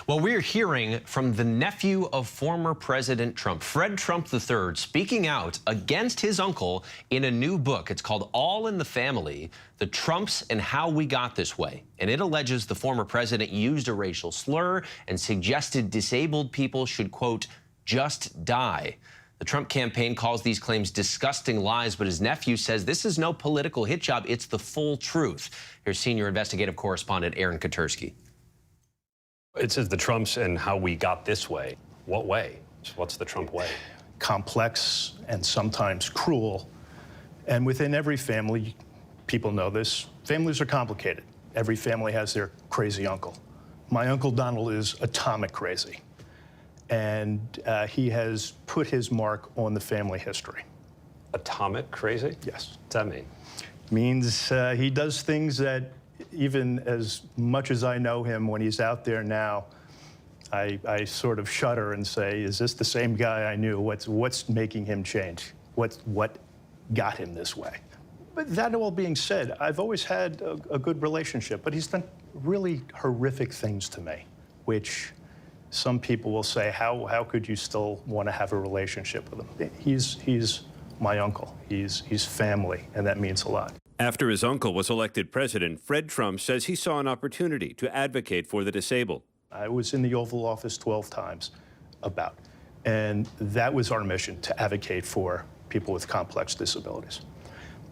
Well, we're hearing from the nephew of former President Trump, Fred Trump III, speaking out against his uncle in a new book. It's called All in the Family, The Trumps and How We Got This Way. And it alleges the former president used a racial slur and suggested disabled people should, quote, just die. The Trump campaign calls these claims disgusting lies, but his nephew says this is no political hit job. It's the full truth. Here's senior investigative correspondent Aaron Katersky. It says the Trumps and how we got this way. What way? What's the Trump way? Complex and sometimes cruel. And within every family, people know this, families are complicated. Every family has their crazy uncle. My Uncle Donald is atomic crazy. And he has put his mark on the family history. Atomic crazy? Yes. What's that mean? Means he does things that, even as much as I know him, when he's out there now, I sort of shudder and say, is this the same guy I knew? What's making him change? What got him this way? But that all being said, I've always had a good relationship, but he's done really horrific things to me, which some people will say, how could you still want to have a relationship with him? He's my uncle. He's family, and that means a lot. After his uncle was elected president, Fred Trump says he saw an opportunity to advocate for the disabled. I was in the Oval Office 12 times, and that was our mission, to advocate for people with complex disabilities.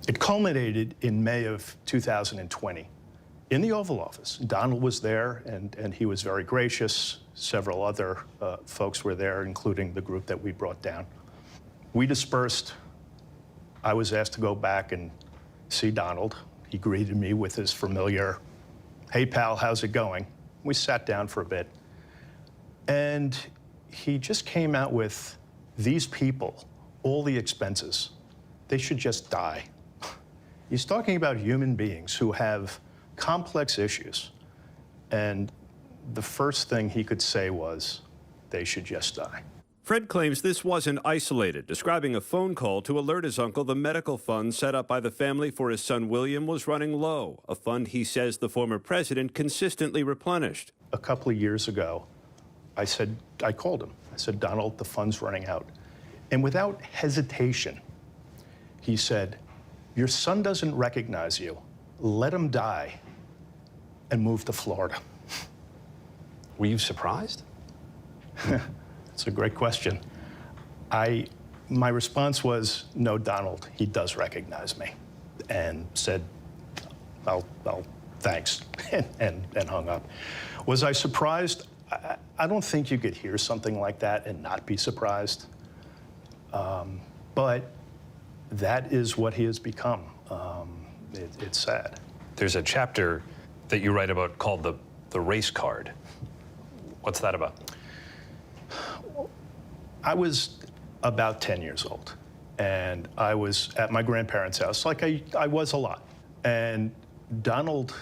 It culminated in May of 2020 in the Oval Office. Donald was there, and he was very gracious. Several other folks were there, including the group that we brought down. We dispersed. I was asked to go back and see Donald. He greeted me with his familiar, hey pal, how's it going? We sat down for a bit, and he just came out with, these people, all the expenses, they should just die. He's talking about human beings who have complex issues, and the first thing he could say was, they should just die. Fred claims this wasn't isolated, describing a phone call to alert his uncle the medical fund set up by the family for his son William was running low, a fund he says the former president consistently replenished. A couple of years ago, I called him. I said, Donald, the fund's running out. And without hesitation, he said, your son doesn't recognize you. Let him die and move to Florida. Were you surprised? It's a great question. My response was, no, Donald, he does recognize me, and said, well, thanks, and hung up. Was I surprised? I don't think you could hear something like that and not be surprised. But that is what he has become. It's sad. There's a chapter that you write about called the race card. What's that about? I was about 10 years old, and I was at my grandparents' house, like I was a lot. And Donald,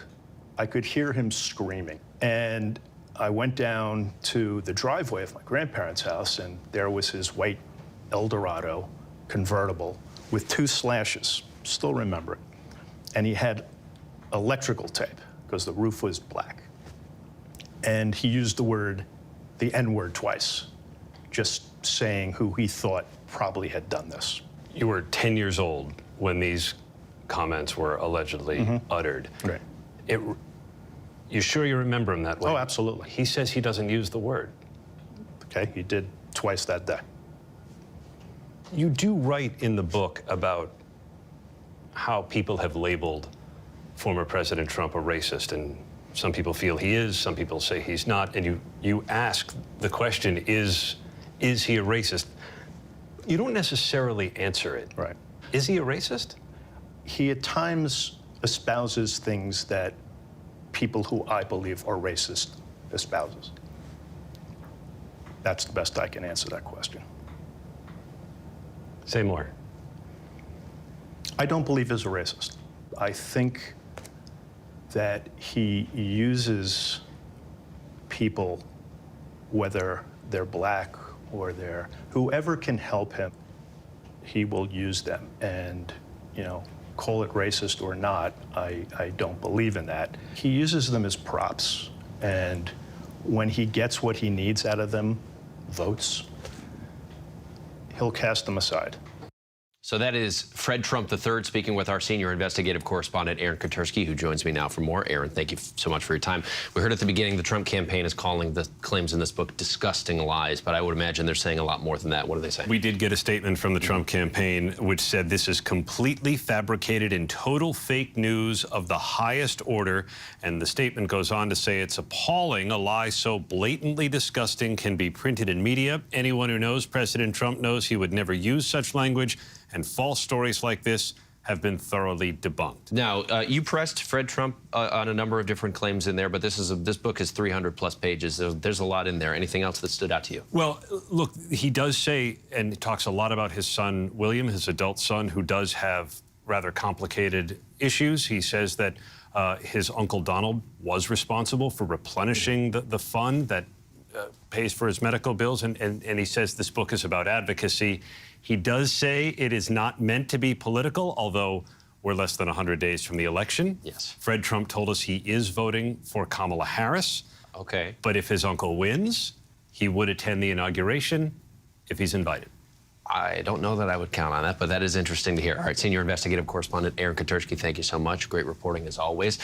I could hear him screaming. And I went down to the driveway of my grandparents' house, and there was his white Eldorado convertible with 2 slashes, still remember it. And he had electrical tape, because the roof was black. And he used the N-word twice, just saying who he thought probably had done this. You were 10 years old when these comments were allegedly uttered. Right. You sure you remember him that way? Oh, absolutely. He says he doesn't use the word. Okay, he did twice that day. You do write in the book about how people have labeled former President Trump a racist, and some people feel he is, some people say he's not, and you ask the question, is he a racist? You don't necessarily answer it. Right. Is he a racist? He at times espouses things that people who I believe are racist espouses. That's the best I can answer that question. Say more. I don't believe he's a racist. I think that he uses people, whether they're black or they're whoever can help him, he will use them. And, you know, call it racist or not, I don't believe in that. He uses them as props. And when he gets what he needs out of them, votes, he'll cast them aside. So that is Fred Trump III speaking with our senior investigative correspondent, Aaron Katersky, who joins me now for more. Aaron, thank you so much for your time. We heard at the beginning the Trump campaign is calling the claims in this book disgusting lies, but I would imagine they're saying a lot more than that. What do they say? We did get a statement from the Trump campaign which said this is completely fabricated and total fake news of the highest order. And the statement goes on to say it's appalling. A lie so blatantly disgusting can be printed in media. Anyone who knows President Trump knows he would never use such language. And false stories like this have been thoroughly debunked. Now, you pressed Fred Trump on a number of different claims in there, but this book is 300+ pages. There's a lot in there. Anything else that stood out to you? Well, look, he does say, and talks a lot about his son, William, his adult son, who does have rather complicated issues. He says that his Uncle Donald was responsible for replenishing the fund that pays for his medical bills, and he says this book is about advocacy. He does say it is not meant to be political, although we're less than 100 days from the election. Yes. Fred Trump told us he is voting for Kamala Harris. Okay. But if his uncle wins, he would attend the inauguration if he's invited. I don't know that I would count on that, but that is interesting to hear. All right, senior investigative correspondent Aaron Katersky, thank you so much. Great reporting as always.